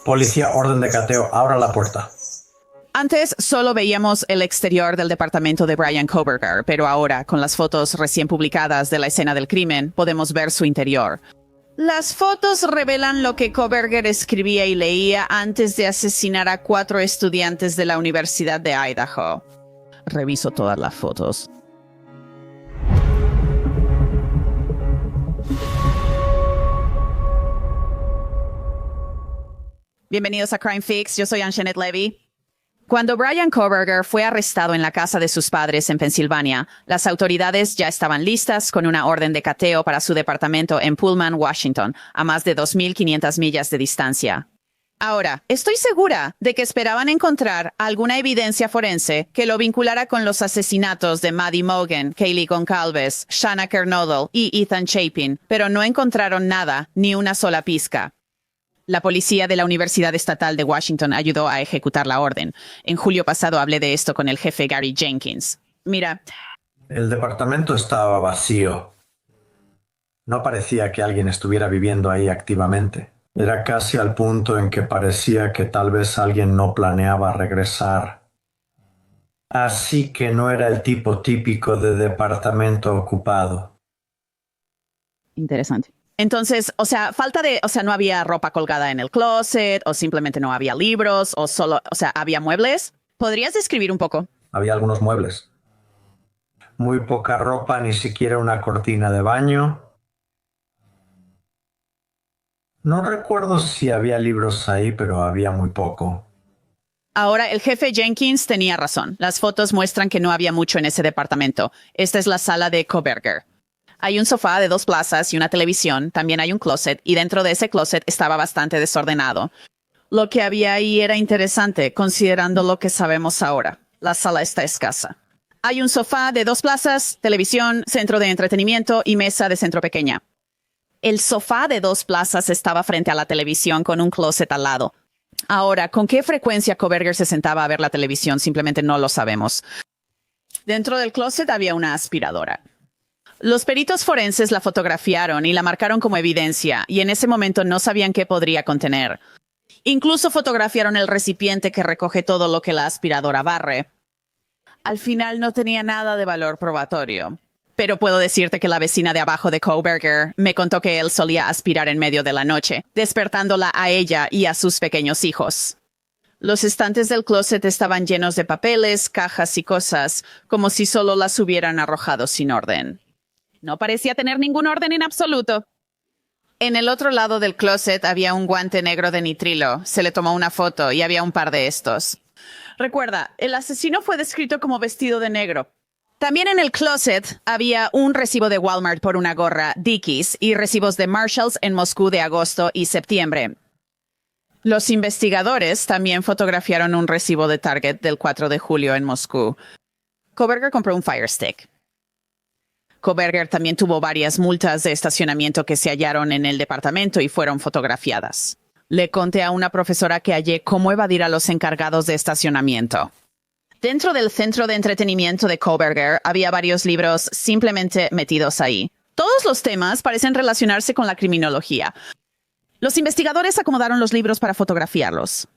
Policía, orden de cateo, abra la puerta. Antes solo veíamos el exterior del departamento de Bryan Kohberger, pero ahora, con las fotos recién publicadas de la escena del crimen, podemos ver su interior. Las fotos revelan lo que Kohberger escribía y leía antes de asesinar a 4 estudiantes de la Universidad de Idaho. Reviso todas las fotos. Bienvenidos a Crime Fix, yo soy Anjanette Levy. Cuando Bryan Kohberger fue arrestado en la casa de sus padres en Pensilvania, las autoridades ya estaban listas con una orden de cateo para su departamento en Pullman, Washington, a más de 2.500 millas de distancia. Ahora, estoy segura de que esperaban encontrar alguna evidencia forense que lo vinculara con los asesinatos de Maddie Mogen, Kaylee Goncalves, Shanna Kernodle y Ethan Chapin, pero no encontraron nada, ni una sola pizca. La policía de la Universidad Estatal de Washington ayudó a ejecutar la orden. En julio pasado hablé de esto con el jefe Gary Jenkins. Mira. El departamento estaba vacío. No parecía que alguien estuviera viviendo ahí activamente. Era casi al punto en que parecía que tal vez alguien no planeaba regresar. Así que no era el tipo típico de departamento ocupado. Interesante. Entonces, no había ropa colgada en el closet, o simplemente no había libros, o solo, había muebles. ¿Podrías describir un poco? Había algunos muebles. Muy poca ropa, ni siquiera una cortina de baño. No recuerdo si había libros ahí, pero había muy poco. Ahora, el jefe Jenkins tenía razón. Las fotos muestran que no había mucho en ese departamento. Esta es la sala de Kohberger. Hay un sofá de 2 plazas y una televisión, también hay un closet, y dentro de ese closet estaba bastante desordenado. Lo que había ahí era interesante, considerando lo que sabemos ahora. La sala está escasa. Hay un sofá de 2 plazas, televisión, centro de entretenimiento y mesa de centro pequeña. El sofá de 2 plazas estaba frente a la televisión con un closet al lado. Ahora, ¿con qué frecuencia Kohberger se sentaba a ver la televisión? Simplemente no lo sabemos. Dentro del closet había una aspiradora. Los peritos forenses la fotografiaron y la marcaron como evidencia, y en ese momento no sabían qué podría contener. Incluso fotografiaron el recipiente que recoge todo lo que la aspiradora barre. Al final no tenía nada de valor probatorio. Pero puedo decirte que la vecina de abajo de Kohberger me contó que él solía aspirar en medio de la noche, despertándola a ella y a sus pequeños hijos. Los estantes del closet estaban llenos de papeles, cajas y cosas, como si solo las hubieran arrojado sin orden. No parecía tener ningún orden en absoluto. En el otro lado del closet había un guante negro de nitrilo. Se le tomó una foto y había un par de estos. Recuerda, el asesino fue descrito como vestido de negro. También en el closet había un recibo de Walmart por una gorra Dickies y recibos de Marshalls en Moscú de agosto y septiembre. Los investigadores también fotografiaron un recibo de Target del 4 de julio en Moscú. Kohberger compró un Fire Stick. Kohberger también tuvo varias multas de estacionamiento que se hallaron en el departamento y fueron fotografiadas. Le conté a una profesora que hallé cómo evadir a los encargados de estacionamiento. Dentro del centro de entretenimiento de Kohberger había varios libros simplemente metidos ahí. Todos los temas parecen relacionarse con la criminología. Los investigadores acomodaron los libros para fotografiarlos.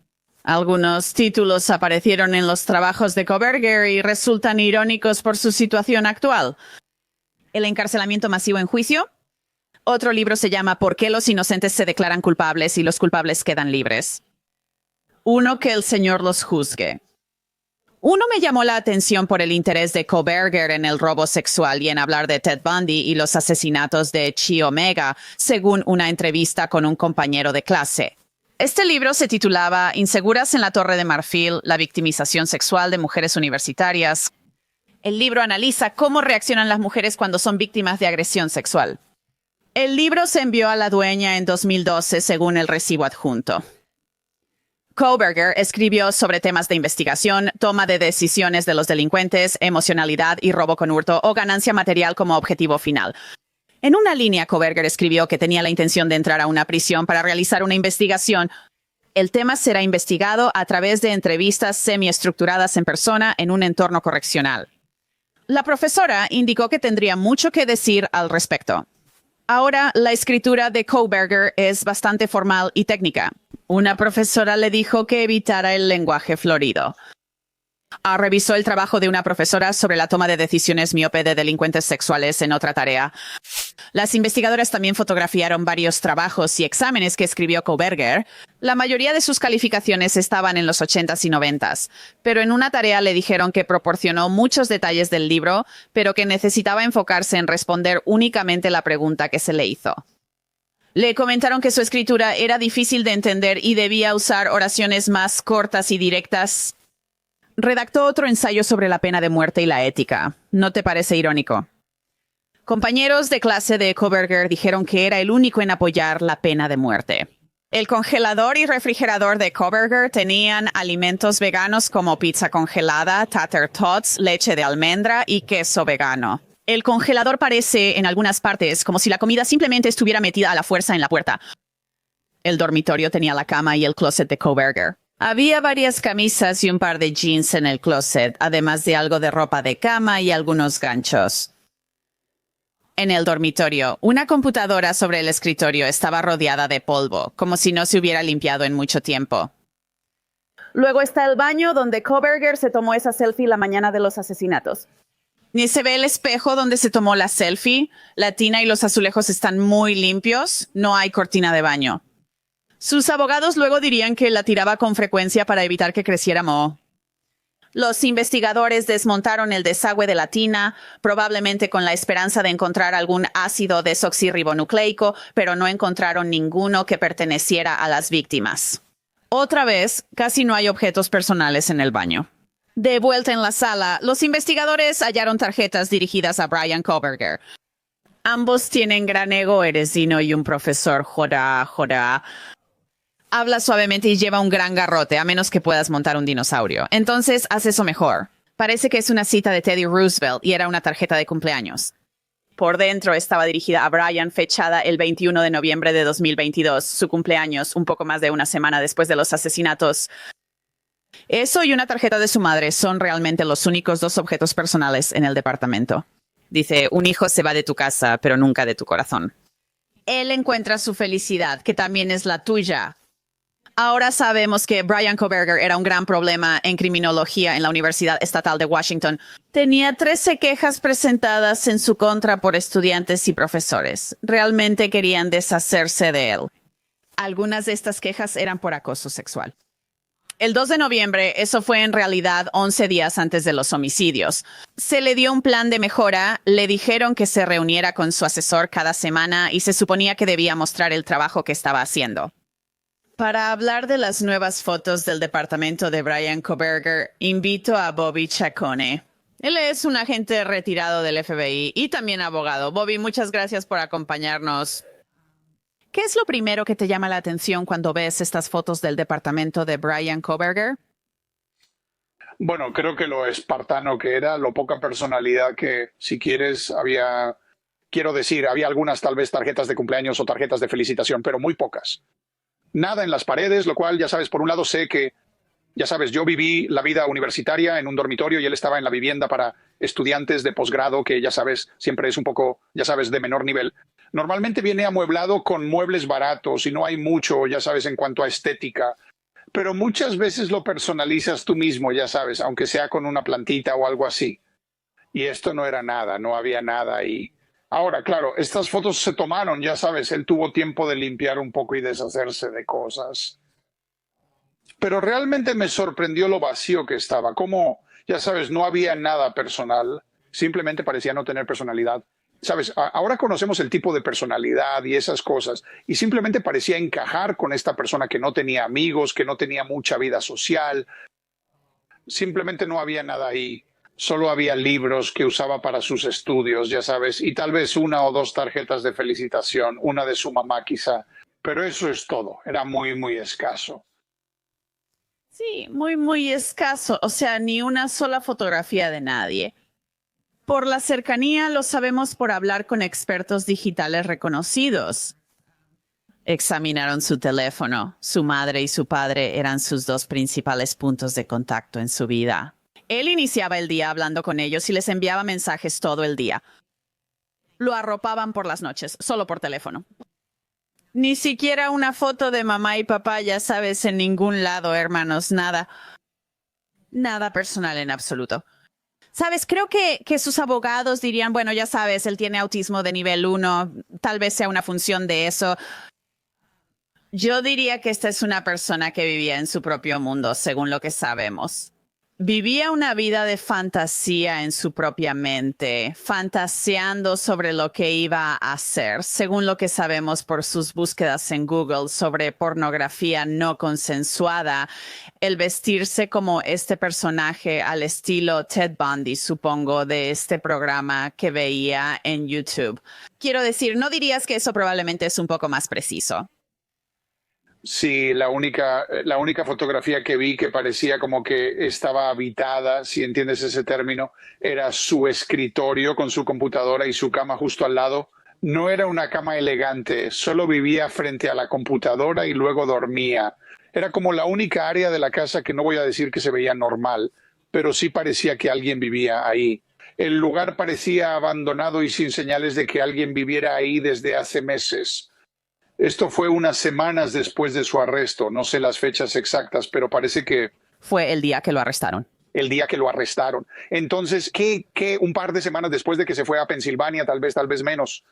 Algunos títulos aparecieron en los trabajos de Kohberger y resultan irónicos por su situación actual. El encarcelamiento masivo en juicio. Otro libro se llama ¿Por qué los inocentes se declaran culpables y los culpables quedan libres? Uno que el Señor los juzgue. Uno me llamó la atención por el interés de Kohberger en el robo sexual y en hablar de Ted Bundy y los asesinatos de Chi Omega, según una entrevista con un compañero de clase. Este libro se titulaba Inseguras en la Torre de Marfil, la victimización sexual de mujeres universitarias. El libro analiza cómo reaccionan las mujeres cuando son víctimas de agresión sexual. El libro se envió a la dueña en 2012 según el recibo adjunto. Kohberger escribió sobre temas de investigación, toma de decisiones de los delincuentes, emocionalidad y robo con hurto o ganancia material como objetivo final. En una línea, Kohberger escribió que tenía la intención de entrar a una prisión para realizar una investigación. El tema será investigado a través de entrevistas semiestructuradas en persona en un entorno correccional. La profesora indicó que tendría mucho que decir al respecto. Ahora, la escritura de Kohberger es bastante formal y técnica. Una profesora le dijo que evitara el lenguaje florido. Revisó el trabajo de una profesora sobre la toma de decisiones miope de delincuentes sexuales en otra tarea. Las investigadoras también fotografiaron varios trabajos y exámenes que escribió Kohberger. La mayoría de sus calificaciones estaban en los 80s y 90s, pero en una tarea le dijeron que proporcionó muchos detalles del libro, pero que necesitaba enfocarse en responder únicamente la pregunta que se le hizo. Le comentaron que su escritura era difícil de entender y debía usar oraciones más cortas y directas. Redactó otro ensayo sobre la pena de muerte y la ética. ¿No te parece irónico? Compañeros de clase de Kohberger dijeron que era el único en apoyar la pena de muerte. El congelador y refrigerador de Kohberger tenían alimentos veganos como pizza congelada, tater tots, leche de almendra y queso vegano. El congelador parece, en algunas partes, como si la comida simplemente estuviera metida a la fuerza en la puerta. El dormitorio tenía la cama y el closet de Kohberger. Había varias camisas y un par de jeans en el closet, además de algo de ropa de cama y algunos ganchos. En el dormitorio, una computadora sobre el escritorio estaba rodeada de polvo, como si no se hubiera limpiado en mucho tiempo. Luego está el baño donde Kohberger se tomó esa selfie la mañana de los asesinatos. Ni se ve el espejo donde se tomó la selfie. La tina y los azulejos están muy limpios. No hay cortina de baño. Sus abogados luego dirían que la tiraba con frecuencia para evitar que creciera moho. Los investigadores desmontaron el desagüe de la tina, probablemente con la esperanza de encontrar algún ácido desoxirribonucleico, pero no encontraron ninguno que perteneciera a las víctimas. Otra vez, casi no hay objetos personales en el baño. De vuelta en la sala, los investigadores hallaron tarjetas dirigidas a Bryan Kohberger. Ambos tienen gran ego, eres Dino y un profesor, joda. Habla suavemente y lleva un gran garrote, a menos que puedas montar un dinosaurio. Entonces, haz eso mejor. Parece que es una cita de Teddy Roosevelt y era una tarjeta de cumpleaños. Por dentro estaba dirigida a Bryan, fechada el 21 de noviembre de 2022, su cumpleaños, un poco más de una semana después de los asesinatos. Eso y una tarjeta de su madre son realmente los únicos dos objetos personales en el departamento. Dice, un hijo se va de tu casa, pero nunca de tu corazón. Él encuentra su felicidad, que también es la tuya. Ahora sabemos que Bryan Kohberger era un gran problema en criminología en la Universidad Estatal de Washington. Tenía 13 quejas presentadas en su contra por estudiantes y profesores. Realmente querían deshacerse de él. Algunas de estas quejas eran por acoso sexual. El 2 de noviembre, eso fue en realidad 11 días antes de los homicidios. Se le dio un plan de mejora, le dijeron que se reuniera con su asesor cada semana y se suponía que debía mostrar el trabajo que estaba haciendo. Para hablar de las nuevas fotos del departamento de Bryan Kohberger, invito a Bobby Chacone. Él es un agente retirado del FBI y también abogado. Bobby, muchas gracias por acompañarnos. ¿Qué es lo primero que te llama la atención cuando ves estas fotos del departamento de Bryan Kohberger? Bueno, creo que lo espartano que era, lo poca personalidad que, si quieres, había algunas tal vez tarjetas de cumpleaños o tarjetas de felicitación, pero muy pocas. Nada en las paredes, lo cual, ya sabes, por un lado sé que, ya sabes, yo viví la vida universitaria en un dormitorio y él estaba en la vivienda para estudiantes de posgrado, que ya sabes, siempre es un poco, ya sabes, de menor nivel. Normalmente viene amueblado con muebles baratos y no hay mucho, ya sabes, en cuanto a estética. Pero muchas veces lo personalizas tú mismo, ya sabes, aunque sea con una plantita o algo así. Y esto no era nada, no había nada ahí. Ahora, claro, estas fotos se tomaron, ya sabes, él tuvo tiempo de limpiar un poco y deshacerse de cosas. Pero realmente me sorprendió lo vacío que estaba, como, ya sabes, no había nada personal, simplemente parecía no tener personalidad. Sabes, ahora conocemos el tipo de personalidad y esas cosas, y simplemente parecía encajar con esta persona que no tenía amigos, que no tenía mucha vida social. Simplemente no había nada ahí. Solo había libros que usaba para sus estudios, ya sabes, y tal vez una o dos tarjetas de felicitación, una de su mamá quizá. Pero eso es todo, era muy, muy escaso. Sí, muy escaso. O sea, ni una sola fotografía de nadie. Por la cercanía lo sabemos por hablar con expertos digitales reconocidos. Examinaron su teléfono. Su madre y su padre eran sus dos principales puntos de contacto en su vida. Él iniciaba el día hablando con ellos y les enviaba mensajes todo el día. Lo arropaban por las noches, solo por teléfono. Ni siquiera una foto de mamá y papá, ya sabes, en ningún lado, hermanos, nada. Nada personal en absoluto. Sabes, creo que sus abogados dirían, bueno, ya sabes, él tiene autismo de nivel 1, tal vez sea una función de eso. Yo diría que esta es una persona que vivía en su propio mundo, según lo que sabemos. Vivía una vida de fantasía en su propia mente, fantaseando sobre lo que iba a hacer, según lo que sabemos por sus búsquedas en Google sobre pornografía no consensuada, el vestirse como este personaje al estilo Ted Bundy, supongo, de este programa que veía en YouTube. Quiero decir, ¿no dirías que eso probablemente es un poco más preciso? Sí, la única fotografía que vi que parecía como que estaba habitada, si entiendes ese término, era su escritorio con su computadora y su cama justo al lado. No era una cama elegante, solo vivía frente a la computadora y luego dormía. Era como la única área de la casa que no voy a decir que se veía normal, pero sí parecía que alguien vivía ahí. El lugar parecía abandonado y sin señales de que alguien viviera ahí desde hace meses. Esto fue unas semanas después de su arresto, no sé las fechas exactas, pero parece que Fue el día que lo arrestaron. el día que lo arrestaron. Entonces, ¿qué? Un par de semanas después de que se fue a Pensilvania, tal vez menos.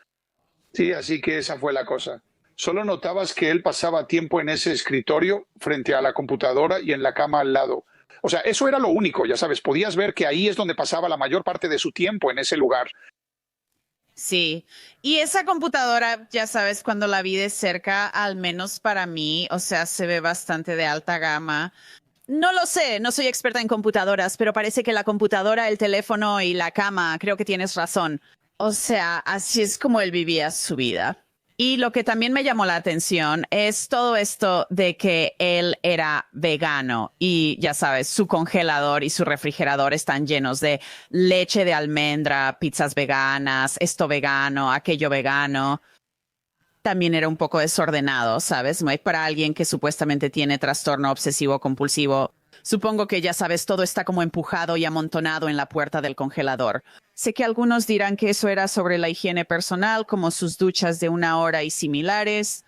Sí, así que esa fue la cosa. Solo notabas que él pasaba tiempo en ese escritorio frente a la computadora y en la cama al lado. O sea, eso era lo único, ya sabes, podías ver que ahí es donde pasaba la mayor parte de su tiempo en ese lugar. Sí, y esa computadora, ya sabes, cuando la vi de cerca, al menos para mí, o sea, se ve bastante de alta gama. No lo sé, no soy experta en computadoras, pero parece que la computadora, el teléfono y la cama, creo que tienes razón. O sea, así es como él vivía su vida. Y lo que también me llamó la atención es todo esto de que él era vegano y ya sabes, su congelador y su refrigerador están llenos de leche de almendra, pizzas veganas, esto vegano, aquello vegano. También era un poco desordenado, ¿sabes? Mike, para alguien que supuestamente tiene trastorno obsesivo compulsivo. Supongo que ya sabes, todo está como empujado y amontonado en la puerta del congelador. Sé que algunos dirán que eso era sobre la higiene personal, como sus duchas de 1 hora y similares,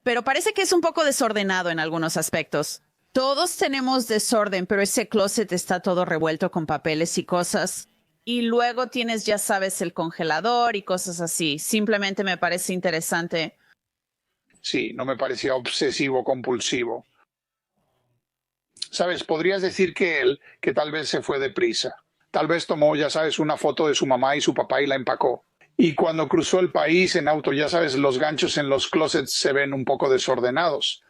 pero parece que es un poco desordenado en algunos aspectos. Todos tenemos desorden, pero ese closet está todo revuelto con papeles y cosas. Y luego tienes, ya sabes, el congelador y cosas así. Simplemente me parece interesante. Sí, no me parecía obsesivo compulsivo. Sabes, podrías decir que él, que tal vez se fue deprisa. Tal vez tomó, ya sabes, una foto de su mamá y su papá y la empacó. Y cuando cruzó el país en auto, ya sabes, los ganchos en los closets se ven un poco desordenados.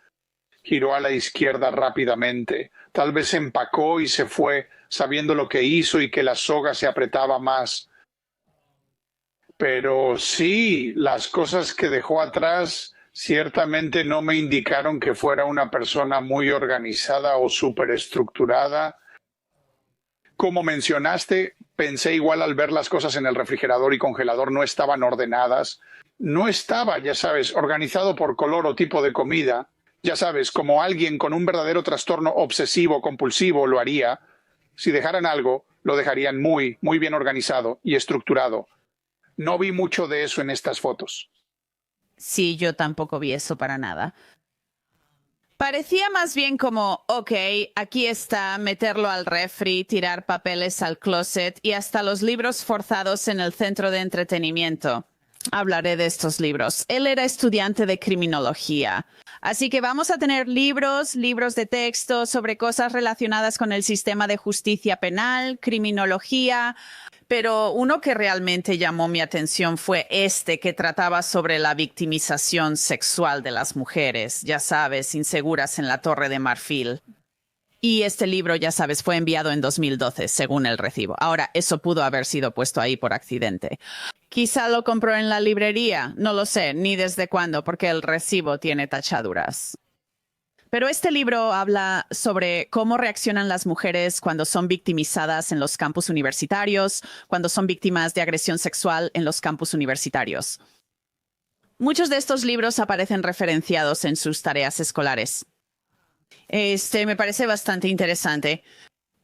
Giró a la izquierda rápidamente. Tal vez empacó y se fue, sabiendo lo que hizo y que la soga se apretaba más. Pero sí, las cosas que dejó atrás ciertamente no me indicaron que fuera una persona muy organizada o superestructurada. Como mencionaste, pensé igual al ver las cosas en el refrigerador y congelador no estaban ordenadas. No estaba, ya sabes, organizado por color o tipo de comida. Ya sabes, como alguien con un verdadero trastorno obsesivo compulsivo lo haría. Si dejaran algo, lo dejarían muy, muy bien organizado y estructurado. No vi mucho de eso en estas fotos. Sí, yo tampoco vi eso para nada. Parecía más bien como, ok, aquí está, meterlo al refri, tirar papeles al closet y hasta los libros forzados en el centro de entretenimiento. Hablaré de estos libros. Él era estudiante de criminología. Así que vamos a tener libros de texto sobre cosas relacionadas con el sistema de justicia penal, criminología, pero uno que realmente llamó mi atención fue este que trataba sobre la victimización sexual de las mujeres, ya sabes, inseguras en la Torre de Marfil. Y este libro, ya sabes, fue enviado en 2012, según el recibo. Ahora, eso pudo haber sido puesto ahí por accidente. Quizá lo compró en la librería, no lo sé, ni desde cuándo, porque el recibo tiene tachaduras. Pero este libro habla sobre cómo reaccionan las mujeres cuando son victimizadas en los campus universitarios, cuando son víctimas de agresión sexual en los campus universitarios. Muchos de estos libros aparecen referenciados en sus tareas escolares. Me parece bastante interesante.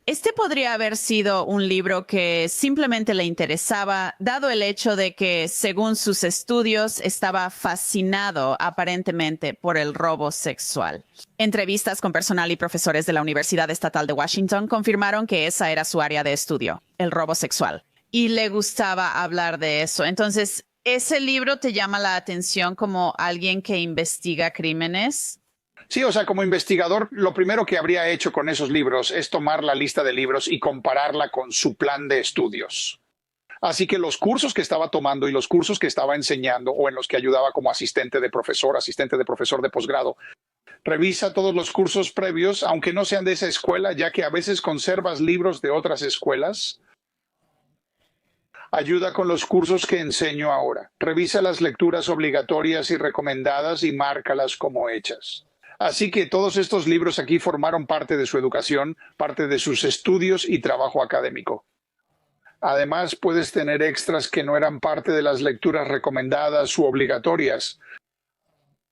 Este podría haber sido un libro que simplemente le interesaba, dado el hecho de que, según sus estudios, estaba fascinado aparentemente por el robo sexual. Entrevistas con personal y profesores de la Universidad Estatal de Washington confirmaron que esa era su área de estudio, el robo sexual. Y le gustaba hablar de eso. Entonces, ¿ese libro te llama la atención como alguien que investiga crímenes? Sí, o sea, como investigador, lo primero que habría hecho con esos libros es tomar la lista de libros y compararla con su plan de estudios. Así que los cursos que estaba tomando y los cursos que estaba enseñando o en los que ayudaba como asistente de profesor de posgrado, revisa todos los cursos previos, aunque no sean de esa escuela, ya que a veces conservas libros de otras escuelas. Ayuda con los cursos que enseño ahora. Revisa las lecturas obligatorias y recomendadas y márcalas como hechas. Así que todos estos libros aquí formaron parte de su educación, parte de sus estudios y trabajo académico. Además, puedes tener extras que no eran parte de las lecturas recomendadas u obligatorias.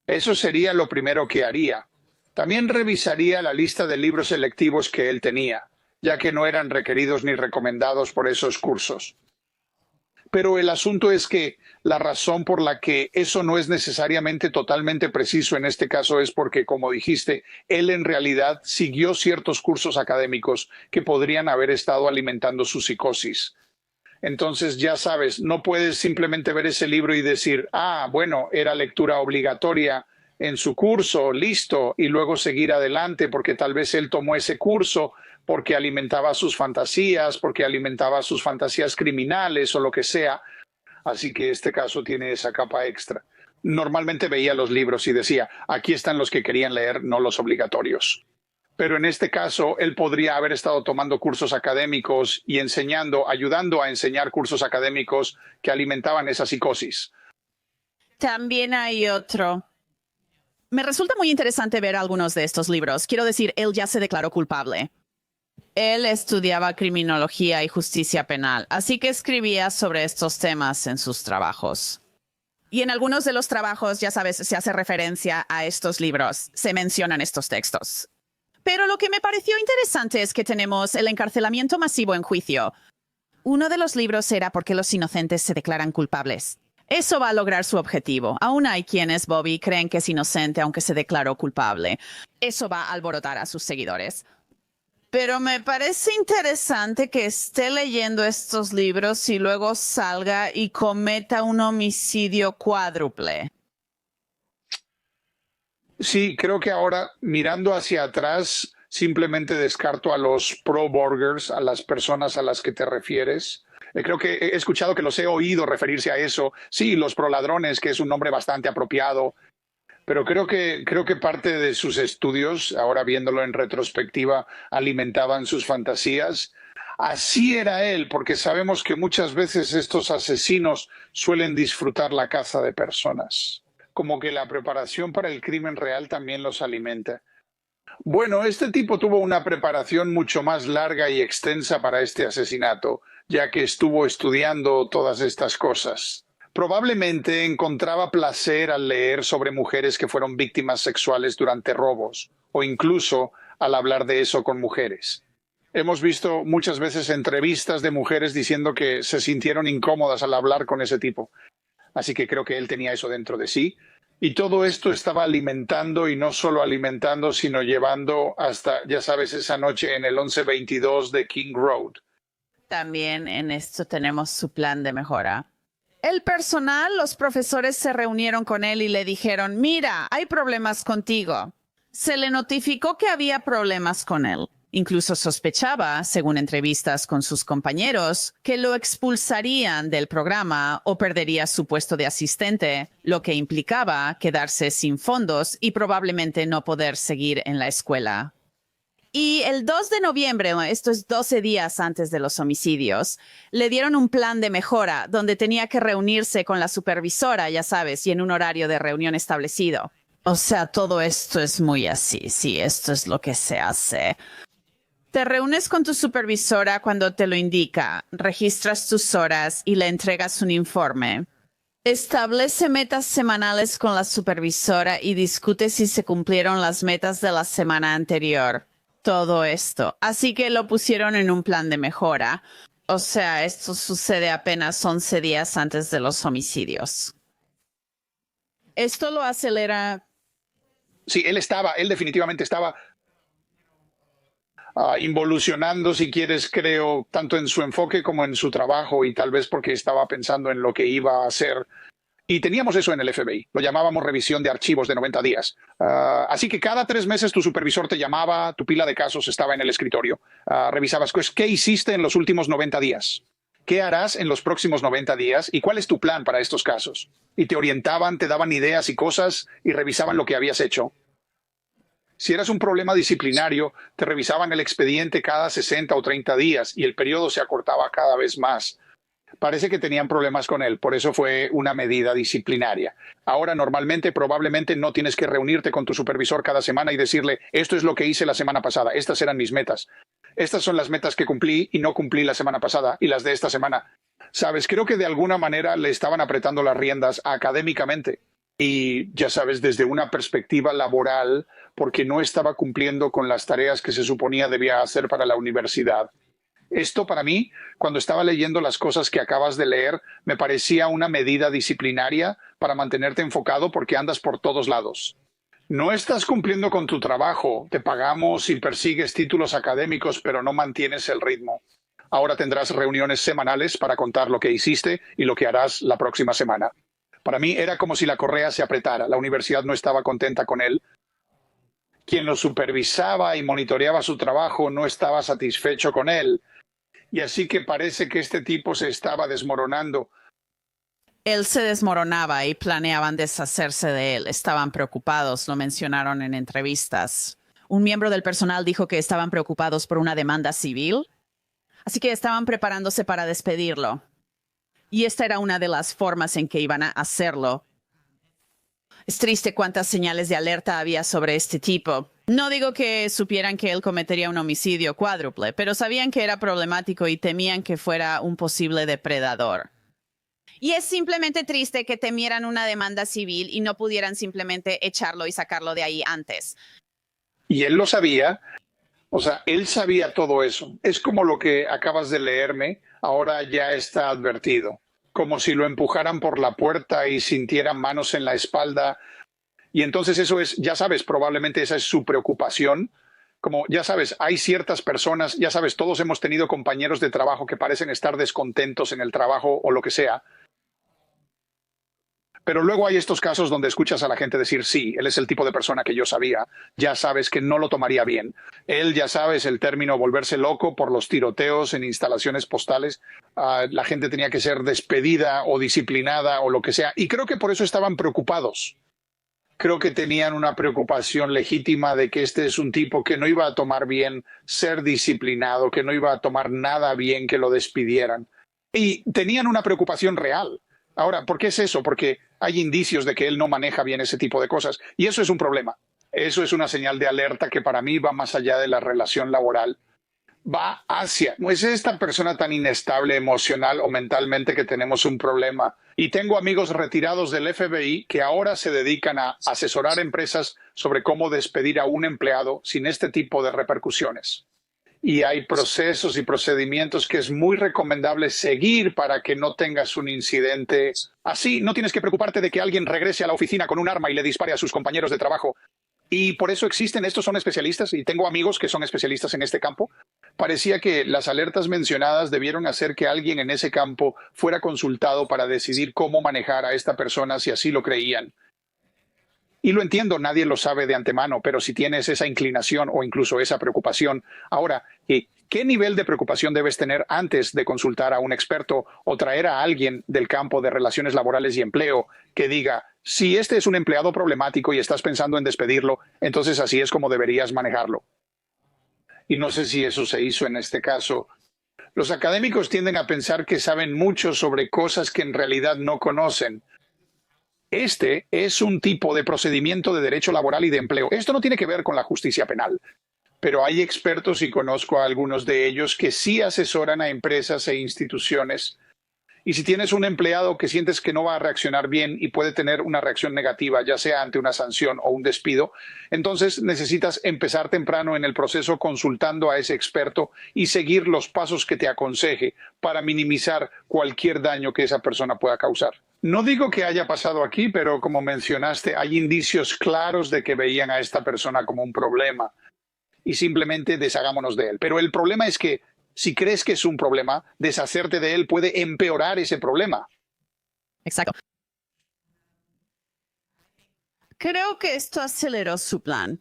Eso sería lo primero que haría. También revisaría la lista de libros selectivos que él tenía, ya que no eran requeridos ni recomendados por esos cursos. Pero el asunto es que la razón por la que eso no es necesariamente totalmente preciso en este caso es porque, como dijiste, él en realidad siguió ciertos cursos académicos que podrían haber estado alimentando su psicosis. Entonces, ya sabes, no puedes simplemente ver ese libro y decir, bueno, era lectura obligatoria en su curso, listo, y luego seguir adelante porque tal vez él tomó ese curso porque alimentaba sus fantasías criminales o lo que sea. Así que este caso tiene esa capa extra. Normalmente veía los libros y decía, aquí están los que querían leer, no los obligatorios. Pero en este caso, él podría haber estado tomando cursos académicos y ayudando a enseñar cursos académicos que alimentaban esa psicosis. También hay otro. Me resulta muy interesante ver algunos de estos libros. Quiero decir, él ya se declaró culpable. Él estudiaba criminología y justicia penal, así que escribía sobre estos temas en sus trabajos. Y en algunos de los trabajos, ya sabes, se hace referencia a estos libros, se mencionan estos textos. Pero lo que me pareció interesante es que tenemos el encarcelamiento masivo en juicio. Uno de los libros era ¿Por qué los inocentes se declaran culpables? Eso va a lograr su objetivo. Aún hay quienes, Bobby, creen que es inocente aunque se declaró culpable. Eso va a alborotar a sus seguidores. Pero me parece interesante que esté leyendo estos libros y luego salga y cometa un homicidio cuádruple. Sí, creo que ahora, mirando hacia atrás, simplemente descarto a los pro-burgers, a las personas a las que te refieres. Creo que he escuchado que los he oído referirse a eso. Sí, los pro-ladrones, que es un nombre bastante apropiado. Pero creo que parte de sus estudios, ahora viéndolo en retrospectiva, alimentaban sus fantasías. Así era él, porque sabemos que muchas veces estos asesinos suelen disfrutar la caza de personas. Como que la preparación para el crimen real también los alimenta. Bueno, este tipo tuvo una preparación mucho más larga y extensa para este asesinato, ya que estuvo estudiando todas estas cosas. Probablemente encontraba placer al leer sobre mujeres que fueron víctimas sexuales durante robos, o incluso al hablar de eso con mujeres. Hemos visto muchas veces entrevistas de mujeres diciendo que se sintieron incómodas al hablar con ese tipo. Así que creo que él tenía eso dentro de sí. Y todo esto estaba alimentando, y no solo alimentando, sino llevando hasta, ya sabes, esa noche en el 1122 de King Road. También en esto tenemos su plan de mejora. El personal, los profesores se reunieron con él y le dijeron, mira, hay problemas contigo. Se le notificó que había problemas con él. Incluso sospechaba, según entrevistas con sus compañeros, que lo expulsarían del programa o perdería su puesto de asistente, lo que implicaba quedarse sin fondos y probablemente no poder seguir en la escuela. Y el 2 de noviembre, esto es 12 días antes de los homicidios, le dieron un plan de mejora donde tenía que reunirse con la supervisora, ya sabes, y en un horario de reunión establecido. O sea, todo esto es muy así, sí, esto es lo que se hace. Te reúnes con tu supervisora cuando te lo indica, registras tus horas y le entregas un informe. Establece metas semanales con la supervisora y discute si se cumplieron las metas de la semana anterior. todo esto. Así que lo pusieron en un plan de mejora. O sea, esto sucede apenas 11 días antes de los homicidios. Esto lo acelera. Sí, él definitivamente estaba involucionando, si quieres, creo, tanto en su enfoque como en su trabajo y tal vez porque estaba pensando en lo que iba a hacer. Y teníamos eso en el FBI, lo llamábamos revisión de archivos de 90 días. Así que cada 3 meses tu supervisor te llamaba, tu pila de casos estaba en el escritorio. Revisabas, pues, ¿qué hiciste en los últimos 90 días? ¿Qué harás en los próximos 90 días? ¿Y cuál es tu plan para estos casos? Y te orientaban, te daban ideas y cosas y revisaban lo que habías hecho. Si eras un problema disciplinario, te revisaban el expediente cada 60 o 30 días y el periodo se acortaba cada vez más. Parece que tenían problemas con él, por eso fue una medida disciplinaria. Ahora, normalmente, probablemente no tienes que reunirte con tu supervisor cada semana y decirle, esto es lo que hice la semana pasada, estas eran mis metas. Estas son las metas que cumplí y no cumplí la semana pasada y las de esta semana. Sabes, creo que de alguna manera le estaban apretando las riendas académicamente y, ya sabes, desde una perspectiva laboral, porque no estaba cumpliendo con las tareas que se suponía debía hacer para la universidad. Esto para mí, cuando estaba leyendo las cosas que acabas de leer, me parecía una medida disciplinaria para mantenerte enfocado porque andas por todos lados. No estás cumpliendo con tu trabajo, te pagamos y persigues títulos académicos, pero no mantienes el ritmo. Ahora tendrás reuniones semanales para contar lo que hiciste y lo que harás la próxima semana. Para mí era como si la correa se apretara, la universidad no estaba contenta con él. Quien lo supervisaba y monitoreaba su trabajo no estaba satisfecho con él. Y así que parece que este tipo se estaba desmoronando. Él se desmoronaba y planeaban deshacerse de él. Estaban preocupados, lo mencionaron en entrevistas. Un miembro del personal dijo que estaban preocupados por una demanda civil, así que estaban preparándose para despedirlo. Y esta era una de las formas en que iban a hacerlo. Es triste cuántas señales de alerta había sobre este tipo. No digo que supieran que él cometería un homicidio cuádruple, pero sabían que era problemático y temían que fuera un posible depredador. Y es simplemente triste que temieran una demanda civil y no pudieran simplemente echarlo y sacarlo de ahí antes. Y él lo sabía. O sea, él sabía todo eso. Es como lo que acabas de leerme, ahora ya está advertido. Como si lo empujaran por la puerta y sintieran manos en la espalda. Y entonces eso es, ya sabes, probablemente esa es su preocupación. Como, ya sabes, hay ciertas personas, ya sabes, todos hemos tenido compañeros de trabajo que parecen estar descontentos en el trabajo o lo que sea. Pero luego hay estos casos donde escuchas a la gente decir, sí, él es el tipo de persona que yo sabía, ya sabes que no lo tomaría bien. Él, ya sabes, el término volverse loco por los tiroteos en instalaciones postales, la gente tenía que ser despedida o disciplinada o lo que sea. Y creo que por eso estaban preocupados. Creo que tenían una preocupación legítima de que este es un tipo que no iba a tomar bien ser disciplinado, que no iba a tomar nada bien que lo despidieran. Y tenían una preocupación real. Ahora, ¿por qué es eso? Porque hay indicios de que él no maneja bien ese tipo de cosas. Y eso es un problema. Eso es una señal de alerta que para mí va más allá de la relación laboral. Va hacia, no es esta persona tan inestable emocional o mentalmente que tenemos un problema. Y tengo amigos retirados del FBI que ahora se dedican a asesorar empresas sobre cómo despedir a un empleado sin este tipo de repercusiones. Y hay procesos y procedimientos que es muy recomendable seguir para que no tengas un incidente así. No tienes que preocuparte de que alguien regrese a la oficina con un arma y le dispare a sus compañeros de trabajo. Y por eso existen, estos son especialistas, y tengo amigos que son especialistas en este campo. Parecía que las alertas mencionadas debieron hacer que alguien en ese campo fuera consultado para decidir cómo manejar a esta persona si así lo creían. Y lo entiendo, nadie lo sabe de antemano, pero si tienes esa inclinación o incluso esa preocupación, ahora, ¿qué nivel de preocupación debes tener antes de consultar a un experto o traer a alguien del campo de relaciones laborales y empleo que diga, si este es un empleado problemático y estás pensando en despedirlo, entonces así es como deberías manejarlo? Y no sé si eso se hizo en este caso. Los académicos tienden a pensar que saben mucho sobre cosas que en realidad no conocen. Este es un tipo de procedimiento de derecho laboral y de empleo. Esto no tiene que ver con la justicia penal, pero hay expertos y conozco a algunos de ellos que sí asesoran a empresas e instituciones Y si tienes un empleado que sientes que no va a reaccionar bien y puede tener una reacción negativa, ya sea ante una sanción o un despido, entonces necesitas empezar temprano en el proceso consultando a ese experto y seguir los pasos que te aconseje para minimizar cualquier daño que esa persona pueda causar. No digo que haya pasado aquí, pero como mencionaste, hay indicios claros de que veían a esta persona como un problema y simplemente deshagámonos de él. Pero el problema es que si crees que es un problema, deshacerte de él puede empeorar ese problema. Exacto. Creo que esto aceleró su plan.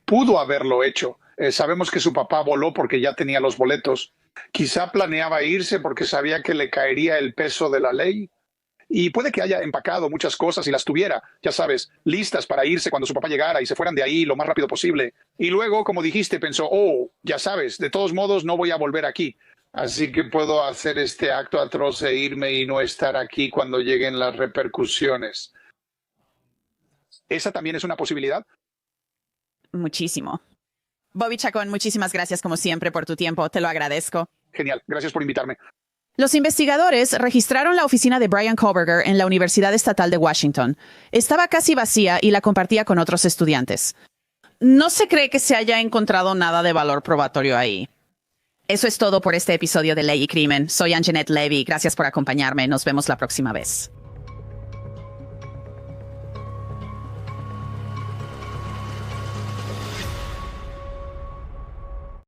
Pudo haberlo hecho. Sabemos que su papá voló porque ya tenía los boletos. Quizá planeaba irse porque sabía que le caería el peso de la ley. Y puede que haya empacado muchas cosas y las tuviera, ya sabes, listas para irse cuando su papá llegara y se fueran de ahí lo más rápido posible. Y luego, como dijiste, pensó, oh, ya sabes, de todos modos no voy a volver aquí. Así que puedo hacer este acto atroz e irme y no estar aquí cuando lleguen las repercusiones. ¿Esa también es una posibilidad? Muchísimo. Bobby Chacón, muchísimas gracias como siempre por tu tiempo. Te lo agradezco. Genial, gracias por invitarme. Los investigadores registraron la oficina de Brian Kohberger en la Universidad Estatal de Washington. Estaba casi vacía y la compartía con otros estudiantes. No se cree que se haya encontrado nada de valor probatorio ahí. Eso es todo por este episodio de Ley y Crimen. Soy Anjanette Levy. Gracias por acompañarme. Nos vemos la próxima vez.